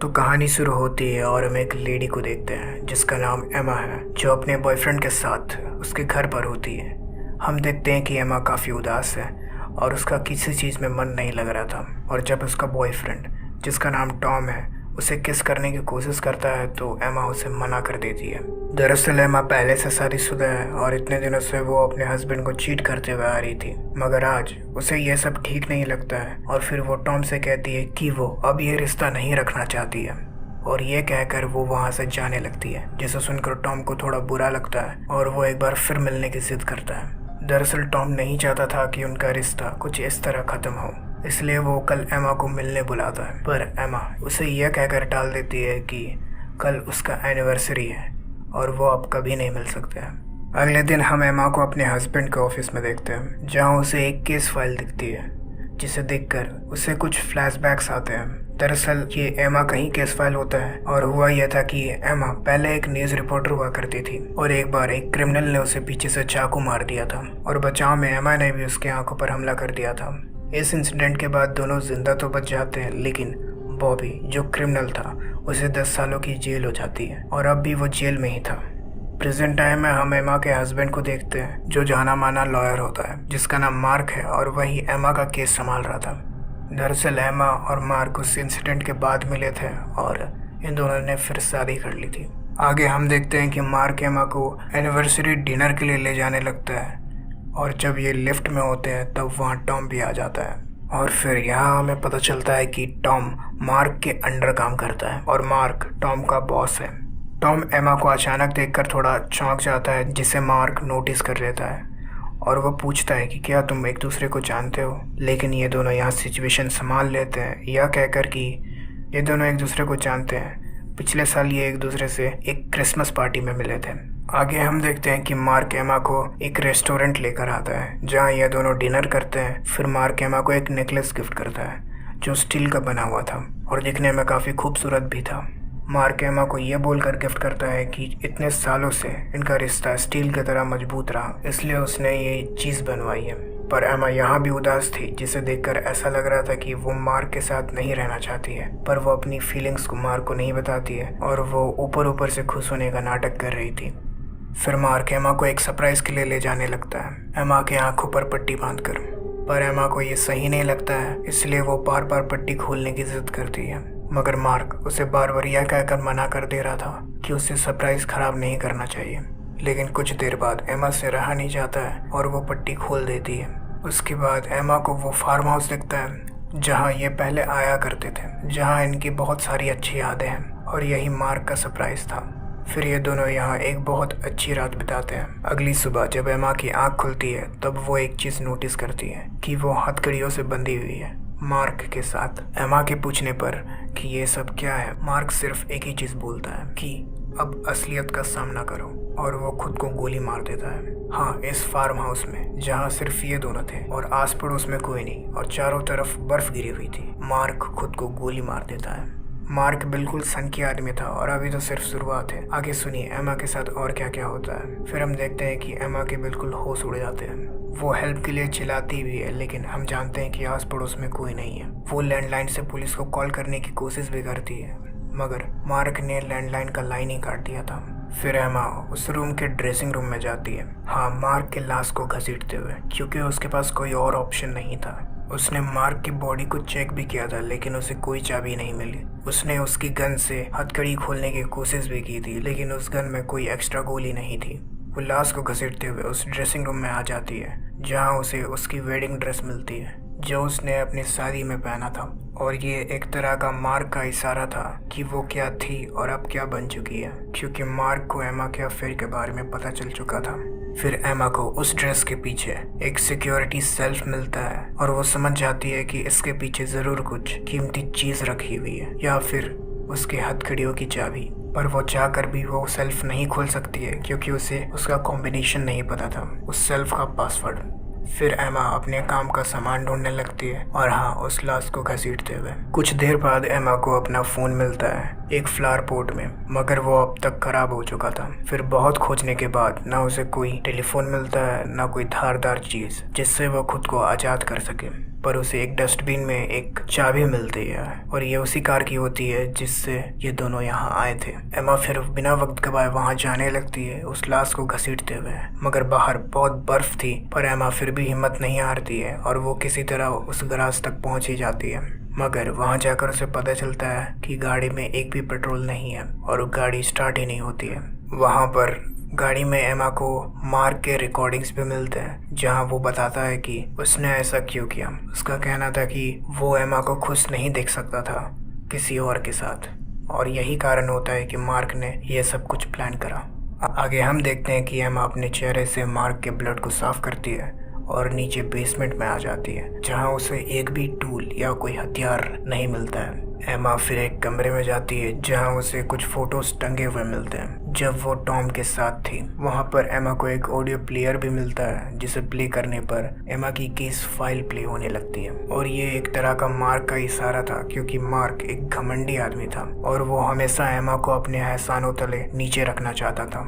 तो कहानी शुरू होती है और हम एक लेडी को देखते हैं जिसका नाम एमा है, जो अपने बॉयफ्रेंड के साथ उसके घर पर होती है। हम देखते हैं कि एमा काफ़ी उदास है और उसका किसी चीज़ में मन नहीं लग रहा था। और जब उसका बॉयफ्रेंड, जिसका नाम टॉम है, उसे किस करने की कोशिश करता है तो एमा उसे मना कर देती है। दरअसल एमा पहले से शादीशुदा है और इतने दिनों से वो अपने हस्बैंड को चीट करते हुए आ रही थी, मगर आज उसे ये सब ठीक नहीं लगता है। और फिर वो टॉम से कहती है कि वो अब ये रिश्ता नहीं रखना चाहती है, और ये कहकर वो वहाँ से जाने लगती है, जिसे सुनकर टॉम को थोड़ा बुरा लगता है और वो एक बार फिर मिलने की जिद करता है। दरअसल टॉम नहीं चाहता था कि उनका रिश्ता कुछ इस तरह ख़त्म हो, इसलिए वो कल एमा को मिलने बुलाता है। पर एमा उसे यह कहकर टाल देती है कि कल उसका एनिवर्सरी है और वो अब कभी नहीं मिल सकते हैं। अगले दिन हम एमा को अपने हस्बैंड के ऑफिस में देखते हैं, जहाँ उसे एक केस फाइल दिखती है, जिसे देखकर उसे कुछ फ्लैशबैक्स आते हैं। दरअसल ये एमा का ही केस फाइल होता है और हुआ यह था कि एमा पहले एक न्यूज़ रिपोर्टर हुआ करती थी और एक बार एक क्रिमिनल ने उसे पीछे से चाकू मार दिया था और बचाव में एमा ने भी उसकी आंखों पर हमला कर दिया था। इस इंसिडेंट के बाद दोनों जिंदा तो बच जाते हैं, लेकिन बॉबी जो क्रिमिनल था उसे 10 सालों की जेल हो जाती है और अब भी वो जेल में ही था। प्रेजेंट टाइम में हम एमा के हस्बैंड को देखते हैं, जो जाना माना लॉयर होता है, जिसका नाम मार्क है और वही एमा का केस संभाल रहा था। दरअसल एमा और मार्क उस इंसिडेंट के बाद मिले थे और इन दोनों ने फिर शादी कर ली थी। आगे हम देखते हैं कि मार्क एमा को एनिवर्सरी डिनर के लिए ले जाने लगता है और जब ये लिफ्ट में होते हैं तब वहाँ टॉम भी आ जाता है। और फिर यहाँ हमें पता चलता है कि टॉम मार्क के अंडर काम करता है और मार्क टॉम का बॉस है। टॉम एमा को अचानक देखकर थोड़ा चौंक जाता है, जिसे मार्क नोटिस कर लेता है और वो पूछता है कि क्या तुम एक दूसरे को जानते हो। लेकिन ये दोनों यहाँ सिचुएशन संभाल लेते हैं, यह कहकर कि ये दोनों एक दूसरे को जानते हैं। पिछले साल ये एक दूसरे से एक क्रिसमस पार्टी में मिले थे। आगे हम देखते हैं कि मार्क एमा को एक रेस्टोरेंट लेकर आता है, जहाँ ये दोनों डिनर करते हैं। फिर मार्क एमा को एक नेकलेस गिफ्ट करता है, जो स्टील का बना हुआ था और दिखने में काफ़ी खूबसूरत भी था। मार्क एमा को ये बोलकर गिफ्ट करता है कि इतने सालों से इनका रिश्ता स्टील की तरह मजबूत रहा, इसलिए उसने ये चीज़ बनवाई है। पर एमा यहाँ भी उदास थी, जिसे देखकर ऐसा लग रहा था कि वो मार्क के साथ नहीं रहना चाहती है, पर वो अपनी फीलिंग्स को मार्क को नहीं बताती है और वो ऊपर ऊपर से खुश होने का नाटक कर रही थी। फिर मार्क एमा को एक सरप्राइज के लिए ले जाने लगता है, एमा के आंखों पर पट्टी बांधकर। पर एमा को ये सही नहीं लगता है, इसलिए वो बार बार पट्टी खोलने की जिद करती है, मगर मार्क उसे बार बार यह कहकर मना कर दे रहा था कि उसे सरप्राइज खराब नहीं करना चाहिए। लेकिन कुछ देर बाद एमा से रहा नहीं जाता है और वो पट्टी खोल देती है। उसके बाद एमा को वो फार्म हाउस दिखता है जहाँ ये पहले आया करते थे, जहाँ इनकी बहुत सारी अच्छी यादें हैं, और यही मार्क का सरप्राइज था। फिर ये दोनों यहाँ एक बहुत अच्छी रात बिताते हैं। अगली सुबह जब एमा की आँख खुलती है तब वो एक चीज़ नोटिस करती है कि वो हथकड़ियों से बंधी हुई है मार्क के साथ। एमा के पूछने पर कि ये सब क्या है, मार्क सिर्फ एक ही चीज़ बोलता है कि अब असलियत का सामना करो, और वो खुद को गोली मार देता है। हाँ, इस फार्म हाउस में जहाँ सिर्फ ये दोनों थे और आस पड़ोस में कोई नहीं और चारों तरफ बर्फ गिरी हुई थी, मार्क खुद को गोली मार देता है। मार्क बिल्कुल सनकी आदमी था और अभी तो सिर्फ शुरुआत है। आगे सुनिए एमा के साथ और क्या क्या होता है। फिर हम देखते हैं कि एमा के बिल्कुल होश उड़ जाते हैं। वो हेल्प के लिए चिल्लाती भी है, लेकिन हम जानते हैं कि आस पड़ोस में कोई नहीं है। वो लैंडलाइन से पुलिस को कॉल करने की कोशिश भी करती है, मगर मार्क ने लैंडलाइन का लाइन ही काट दिया था। फिर एमा उस रूम के ड्रेसिंग रूम में जाती है, हाँ, मार्क के लाश को घसीटते हुए, क्योंकि उसके पास कोई और ऑप्शन नहीं था। उसने मार्क की बॉडी को चेक भी किया था, लेकिन उसे कोई चाबी नहीं मिली। उसने उसकी गन से हथकड़ी खोलने की कोशिश भी की थी, लेकिन उस गन में कोई एक्स्ट्रा गोली नहीं थी। वो लाश को घसीटते हुए उस ड्रेसिंग रूम में आ जाती है, जहाँ उसे उसकी वेडिंग ड्रेस मिलती है, जो उसने अपनी शादी में पहना था। और ये एक तरह का मार्क का इशारा था कि वो क्या थी और अब क्या बन चुकी है, क्योंकि मार्क को एमा के अफेयर के बारे में पता चल चुका था। फिर एमा को उस ड्रेस के पीछे एक सिक्योरिटी सेल्फ मिलता है और वो समझ जाती है कि इसके पीछे ज़रूर कुछ कीमती चीज़ रखी हुई है, या फिर उसके हथकड़ियों की चाबी। पर वो चाहकर भी वो सेल्फ नहीं खोल सकती है, क्योंकि उसे उसका कॉम्बिनेशन नहीं पता था, उस सेल्फ का पासवर्ड। फिर एमा अपने काम का सामान ढूंढने लगती है और हाँ, उस लाश को घसीटते हुए। कुछ देर बाद एमा को अपना फ़ोन मिलता है एक फ्लावर पोट में, मगर वो अब तक खराब हो चुका था। फिर बहुत खोजने के बाद ना उसे कोई टेलीफोन मिलता है, ना कोई धारदार चीज़ जिससे वो खुद को आज़ाद कर सके। पर उसे एक डस्टबिन में एक चाबी मिलती है और ये उसी कार की होती है जिससे ये दोनों यहाँ आए थे। एमा फिर बिना वक्त गवाए वहाँ जाने लगती है उस लाश को घसीटते हुए, मगर बाहर बहुत बर्फ थी पर एमा फिर भी हिम्मत नहीं हारती है और वो किसी तरह उस गैराज तक पहुँच ही जाती है। मगर वहाँ जाकर उसे पता चलता है कि गाड़ी में एक भी पेट्रोल नहीं है और गाड़ी स्टार्ट ही नहीं होती है। वहाँ पर गाड़ी में एमा को मार्क के रिकॉर्डिंग्स भी मिलते हैं जहाँ वो बताता है कि उसने ऐसा क्यों किया। उसका कहना था कि वो एमा को खुश नहीं देख सकता था किसी और के साथ और यही कारण होता है कि मार्क ने यह सब कुछ प्लान करा। आगे हम देखते हैं कि एमा अपने चेहरे से मार्क के ब्लड को साफ करती है और नीचे बेसमेंट में आ जाती है जहाँ उसे एक भी टूल या कोई हथियार नहीं मिलता है। एमा फिर एक कमरे में जाती है जहाँ उसे कुछ फोटोज टंगे हुए मिलते हैं जब वो टॉम के साथ थी। वहाँ पर एमा को एक ऑडियो प्लेयर भी मिलता है जिसे प्ले करने पर एमा की केस फाइल प्ले होने लगती है और ये एक तरह का मार्क का इशारा था क्योंकि मार्क एक घमंडी आदमी था और वो हमेशा एमा को अपने एहसानों तले नीचे रखना चाहता था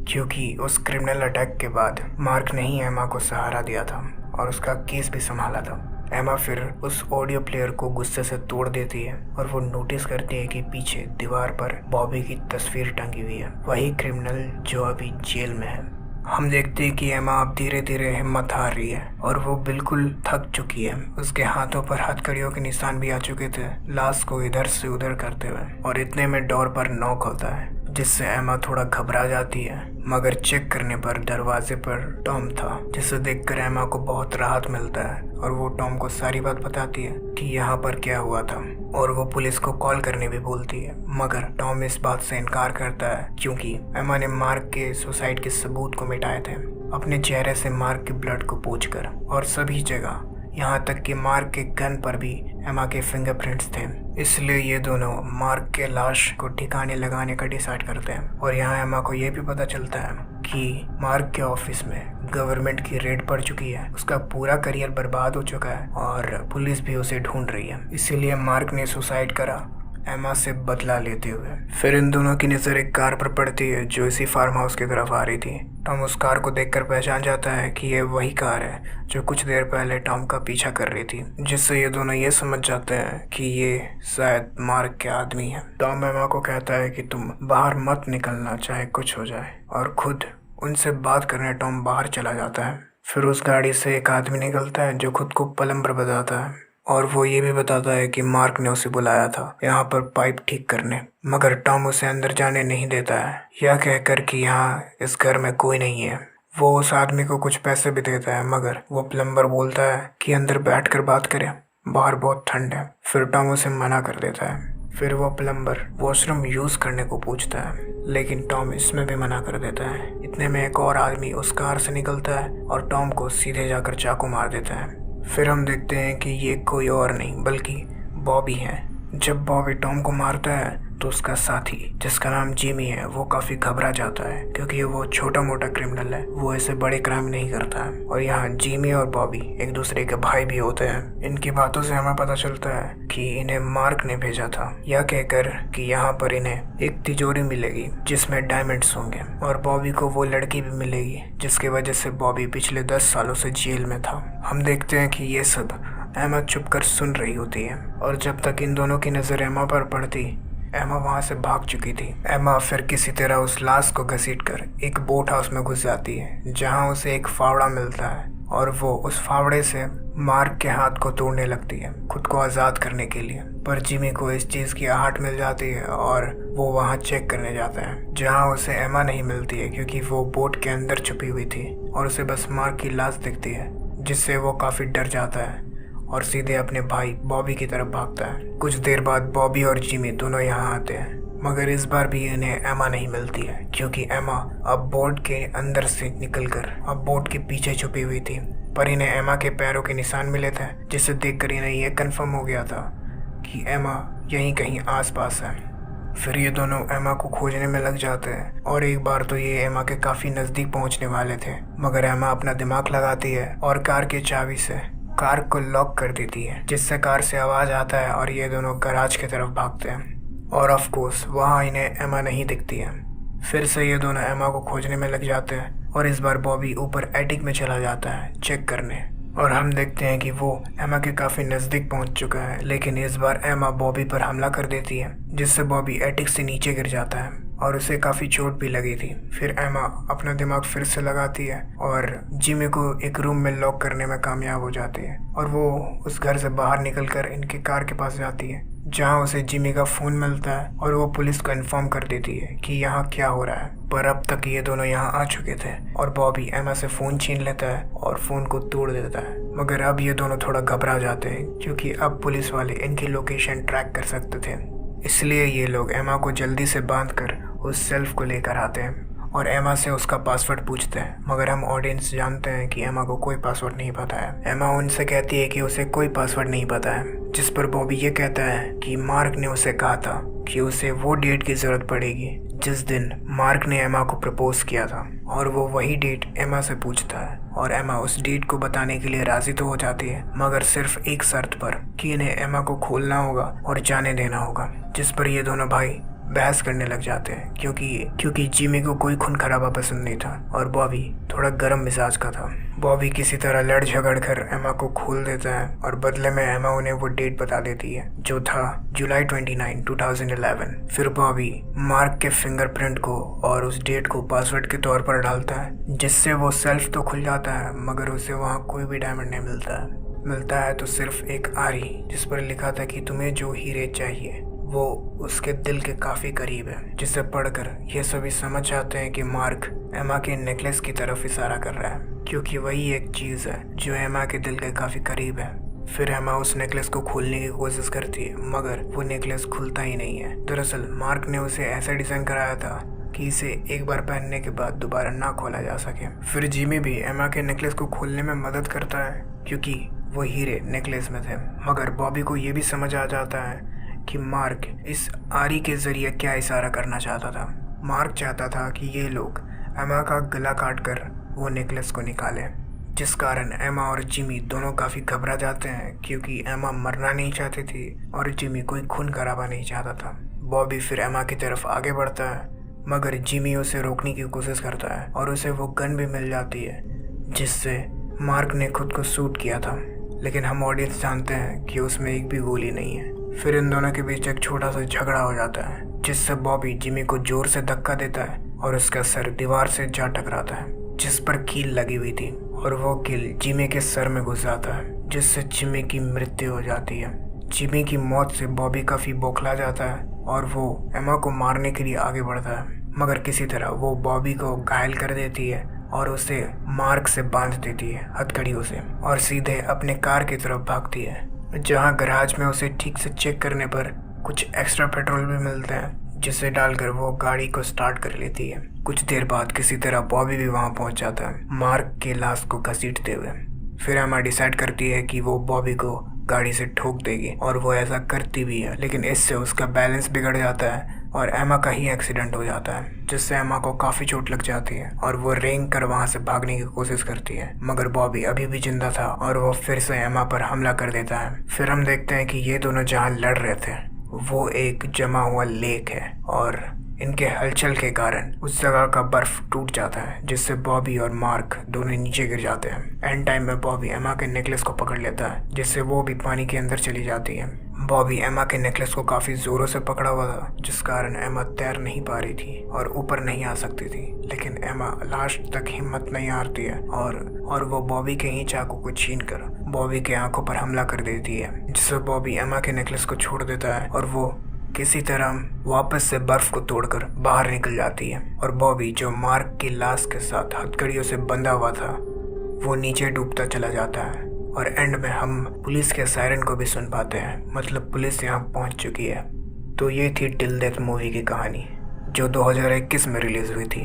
क्योंकि उस क्रिमिनल अटैक के बाद मार्क ने ही एमा को सहारा दिया था और उसका केस भी संभाला था। एमा फिर उस ऑडियो प्लेयर को गुस्से से तोड़ देती है और वो नोटिस करती है कि पीछे दीवार पर बॉबी की तस्वीर टंगी हुई है, वही क्रिमिनल जो अभी जेल में है। हम देखते हैं कि एमा अब धीरे धीरे हिम्मत हार रही है और वो बिल्कुल थक चुकी है। उसके हाथों पर हथकड़ियों के निशान भी आ चुके थे लाश को इधर से उधर करते हुए और इतने में डोर पर नॉक होता है जिससे एमा थोड़ा घबरा जाती है, मगर चेक करने पर दरवाजे पर टॉम था जिसे देखकर एमा को बहुत राहत मिलता है और वो टॉम को सारी बात बताती है कि यहाँ पर क्या हुआ था और वो पुलिस को कॉल करने भी बोलती है, मगर टॉम इस बात से इनकार करता है क्योंकि एमा ने मार्क के सुसाइड के सबूत को मिटाए थे अपने चेहरे से मार्क के ब्लड को पोंछकर और सभी जगह, यहाँ तक कि मार्क के गन पर भी एमा के फिंगरप्रिंट्स थे। इसलिए ये दोनों मार्क के लाश को ठिकाने लगाने का डिसाइड करते हैं और यहाँ एमा को ये भी पता चलता है कि मार्क के ऑफिस में गवर्नमेंट की रेड पड़ चुकी है, उसका पूरा करियर बर्बाद हो चुका है और पुलिस भी उसे ढूंढ रही है। इसीलिए मार्क ने सुसाइड करा एमा से बदला लेते हुए। फिर इन दोनों की नज़र एक कार पर पड़ती है जो इसी फार्म हाउस की तरफ आ रही थी। टॉम उस कार को देखकर पहचान जाता है कि ये वही कार है जो कुछ देर पहले टॉम का पीछा कर रही थी, जिससे ये दोनों ये समझ जाते हैं कि ये शायद मार्क के आदमी है। टॉम एमा को कहता है कि तुम बाहर मत निकलना चाहे कुछ हो जाए और खुद उनसे बात करने टॉम बाहर चला जाता है। फिर उस गाड़ी से एक आदमी निकलता है जो खुद को प्लम्बर बताता है और वो ये भी बताता है कि मार्क ने उसे बुलाया था यहाँ पर पाइप ठीक करने, मगर टॉम उसे अंदर जाने नहीं देता है यह कहकर कि यहाँ इस घर में कोई नहीं है। वो उस आदमी को कुछ पैसे भी देता है मगर वो प्लम्बर बोलता है कि अंदर बैठकर बात करें, बाहर बहुत ठंड है। फिर टॉम उसे मना कर देता है। फिर वो प्लम्बर वॉशरूम यूज़ करने को पूछता है लेकिन टॉम इसमें भी मना कर देता है। इतने में एक और आदमी उस कार से निकलता है और टॉम को सीधे जाकर चाकू मार देता है। फिर हम देखते हैं कि ये कोई और नहीं बल्कि बॉबी है। जब बॉबी टॉम को मारता है तो उसका साथी जिसका नाम जिमी है वो काफ़ी घबरा जाता है क्योंकि वो छोटा मोटा क्रिमिनल है, वो ऐसे बड़े क्राइम नहीं करता है। और यहाँ जिमी और बॉबी एक दूसरे के भाई भी होते हैं। इनकी बातों से हमें पता चलता है कि इन्हें मार्क ने भेजा था यह कहकर कि यहाँ पर इन्हें एक तिजोरी मिलेगी जिसमें डायमंड्स होंगे और बॉबी को वो लड़की भी मिलेगी जिसकी वजह से बॉबी पिछले 10 सालों से जेल में था। हम देखते हैं कि ये सब एमा चुपकर सुन रही होती है और जब तक इन दोनों की नज़र एमा पर पड़ती एमा वहाँ से भाग चुकी थी। एमा फिर किसी तरह उस लाश को घसीटकर एक बोट हाउस में घुस जाती है जहाँ उसे एक फावड़ा मिलता है और वो उस फावड़े से मार्क के हाथ को तोड़ने लगती है खुद को आज़ाद करने के लिए। पर जिमी को इस चीज़ की आहट मिल जाती है और वो वहाँ चेक करने जाता है जहाँ उसे एमा नहीं मिलती है क्योंकि वो बोट के अंदर छुपी हुई थी और उसे बस मार्क की लाश दिखती है, जिससे वो काफ़ी डर जाता है और सीधे अपने भाई बॉबी की तरफ भागता है। कुछ देर बाद बॉबी और जिमी दोनों यहाँ आते हैं मगर इस बार भी इन्हें एमा नहीं मिलती है क्योंकि एमा अब बोट के अंदर से निकलकर अब बोट के पीछे छुपी हुई थी। पर इन्हें एमा के पैरों के निशान मिले थे जिसे देखकर इन्हें यह कंफर्म हो गया था कि एमा यहीं कहीं आसपास है। फिर ये दोनों एमा को खोजने में लग जाते हैं और एक बार तो ये एमा के काफ़ी नज़दीक पहुँचने वाले थे मगर एमा अपना दिमाग लगाती है और कार की चाबी से कार को लॉक कर देती है जिससे कार से आवाज़ आता है और ये दोनों गैराज की तरफ भागते हैं और ऑफ कोर्स वहाँ इन्हें एमा नहीं दिखती है। फिर से ये दोनों एमा को खोजने में लग जाते हैं और इस बार बॉबी ऊपर एटिक में चला जाता है चेक करने और हम देखते हैं कि वो एमा के काफ़ी नज़दीक पहुंच चुका है, लेकिन इस बार एमा बॉबी पर हमला कर देती है, जिससे बॉबी एटिक से नीचे गिर जाता है और उसे काफ़ी चोट भी लगी थी। फिर एमा अपना दिमाग फिर से लगाती है और जिमी को एक रूम में लॉक करने में कामयाब हो जाती है और वो उस घर से बाहर निकलकर इनकी कार के पास जाती है, जहां उसे जिमी का फ़ोन मिलता है और वो पुलिस को इन्फॉर्म कर देती है कि यहाँ क्या हो रहा है। पर अब तक ये दोनों यहाँ आ चुके थे और बॉबी एमा से फ़ोन छीन लेता है और फ़ोन को तोड़ देता है। मगर अब ये दोनों थोड़ा घबरा जाते हैं क्योंकि अब पुलिस वाले इनकी लोकेशन ट्रैक कर सकते थे, इसलिए ये लोग एमा को जल्दी से बांधकर उस सेल्फ को लेकर आते हैं और एमा से उसका पासवर्ड पूछते हैं। मगर हम ऑडियंस जानते हैं कि एमा को कोई पासवर्ड नहीं पता है। एमा उनसे कहती है कि उसे कोई पासवर्ड नहीं पता है, जिस पर बॉबी ये कहता है कि मार्क ने उसे कहा था कि उसे वो डेट की ज़रूरत पड़ेगी जिस दिन मार्क ने एमा को प्रपोज किया था, और वो वही डेट एमा से पूछता है और एमा उस डेट को बताने के लिए राजी तो हो जाती है, मगर सिर्फ एक शर्त पर कि इन्हें एमा को खोलना होगा और जाने देना होगा, जिस पर ये दोनों भाई बहस करने लग जाते हैं क्योंकि जिमी को कोई खून खराबा पसंद नहीं था और बॉबी थोड़ा गर्म मिजाज का था। बॉबी किसी तरह लड़ झगड़ कर एमा को खोल देता है और बदले में एमा उन्हें वो डेट बता देती है जो था जुलाई 29, 2011। फिर बॉबी मार्क के फिंगरप्रिंट को और उस डेट को पासवर्ड के तौर पर डालता है, जिससे वो सेल्फ तो खुल जाता है मगर उसे वहाँ कोई भी डायमंड नहीं मिलता है तो सिर्फ एक आरी, जिस पर लिखा था कि तुम्हें जो हीरे चाहिए वो उसके दिल के काफ़ी करीब है, जिसे पढ़कर ये सभी समझ जाते हैं कि मार्क एमा के नेकलेस की तरफ इशारा कर रहा है, क्योंकि वही एक चीज़ है जो एमा के दिल के काफ़ी करीब है। फिर एमा उस नेकलेस को खोलने की कोशिश करती है मगर वो नेकलेस खुलता ही नहीं है। दरअसल मार्क ने उसे ऐसा डिज़ाइन कराया था कि इसे एक बार पहनने के बाद दोबारा ना खोला जा सके। फिर जिमी भी एमा के नेकलेस को खोलने में मदद करता है क्योंकि वो हीरे नेकलेस में थे, मगर बॉबी को ये भी समझ आ जाता है कि मार्क इस आरी के ज़रिए क्या इशारा करना चाहता था। मार्क चाहता था कि ये लोग एमा का गला काट कर वो नेकलेस को निकालें, जिस कारण एमा और जिमी दोनों काफ़ी घबरा जाते हैं क्योंकि एमा मरना नहीं चाहती थी और जिमी कोई खून खराबा नहीं चाहता था। बॉबी फिर एमा की तरफ आगे बढ़ता है मगर जिमी उसे रोकने की कोशिश करता है और उसे वो गन भी मिल जाती है जिससे मार्क ने खुद को शूट किया था, लेकिन हम ऑडियंस जानते हैं कि उसमें एक भी गोली नहीं है। फिर इन दोनों के बीच एक छोटा सा झगड़ा हो जाता है जिससे बॉबी जिमी को जोर से धक्का देता है और उसका सर दीवार से जा टकराता है, जिस पर कील लगी हुई थी और वो कील जिमी के सर में घुस जाता है, जिससे जिमी की मृत्यु हो जाती है। जिमी की मौत से बॉबी काफ़ी बौखला जाता है और वो एमा को मारने के लिए आगे बढ़ता है, मगर किसी तरह वो बॉबी को घायल कर देती है और उसे मार्क से बांध देती है हथकड़ियों से और सीधे अपने कार की तरफ भागती है, जहां गैराज में उसे ठीक से चेक करने पर कुछ एक्स्ट्रा पेट्रोल भी मिलते हैं, जिसे डालकर वो गाड़ी को स्टार्ट कर लेती है। कुछ देर बाद किसी तरह बॉबी भी वहां पहुंच जाता है मार्क के लाश को घसीटते हुए। फिर एमा डिसाइड करती है कि वो बॉबी को गाड़ी से ठोक देगी और वो ऐसा करती भी है, लेकिन इससे उसका बैलेंस बिगड़ जाता है और एमा का ही एक्सीडेंट हो जाता है, जिससे एमा को काफ़ी चोट लग जाती है और वो रेंग कर वहाँ से भागने की कोशिश करती है, मगर बॉबी अभी भी जिंदा था और वो फिर से एमा पर हमला कर देता है। फिर हम देखते हैं कि ये दोनों जहाँ लड़ रहे थे वो एक जमा हुआ लेक है और इनके हलचल के कारण उस जगह का बर्फ टूट जाता है, जिससे बॉबी और मार्क दोनों नीचे गिर जाते हैं। एंड टाइम में बॉबी एमा के नेकलेस को पकड़ लेता है, जिससे वो भी पानी के अंदर चली जाती है। बॉबी एमा के नेकलेस को काफ़ी ज़ोरों से पकड़ा हुआ था, जिस कारण एमा तैर नहीं पा रही थी और ऊपर नहीं आ सकती थी, लेकिन एमा लास्ट तक हिम्मत नहीं हारती है और वो बॉबी के ही चाकू को छीनकर बॉबी के आंखों पर हमला कर देती है, जिससे बॉबी एमा के नेकलेस को छोड़ देता है और वो किसी तरह वापस से बर्फ को तोड़कर बाहर निकल जाती है और बॉबी, जो मार्क की लाश के साथ हथकड़ियों से बंधा हुआ था, वो नीचे डूबता चला जाता है। और एंड में हम पुलिस के सायरन को भी सुन पाते हैं, मतलब पुलिस यहाँ पहुँच चुकी है। तो ये थी टिल डेथ मूवी की कहानी, जो 2021 में रिलीज़ हुई थी।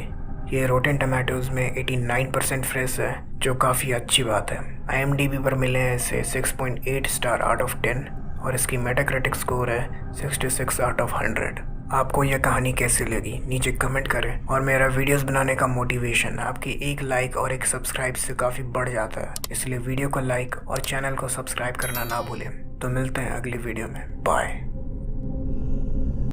ये रोटेन टमाटोज़ में 89% फ्रेश है, जो काफ़ी अच्छी बात है। IMDb पर मिले हैं इसे 6.8 स्टार आउट ऑफ 10 और इसकी मेटाक्रिटिक स्कोर है 66 आउट ऑफ 100। आपको यह कहानी कैसी लगी नीचे कमेंट करें, और मेरा वीडियोस बनाने का मोटिवेशन आपकी एक लाइक और एक सब्सक्राइब से काफ़ी बढ़ जाता है, इसलिए वीडियो को लाइक और चैनल को सब्सक्राइब करना ना भूलें। तो मिलते हैं अगली वीडियो में, बाय।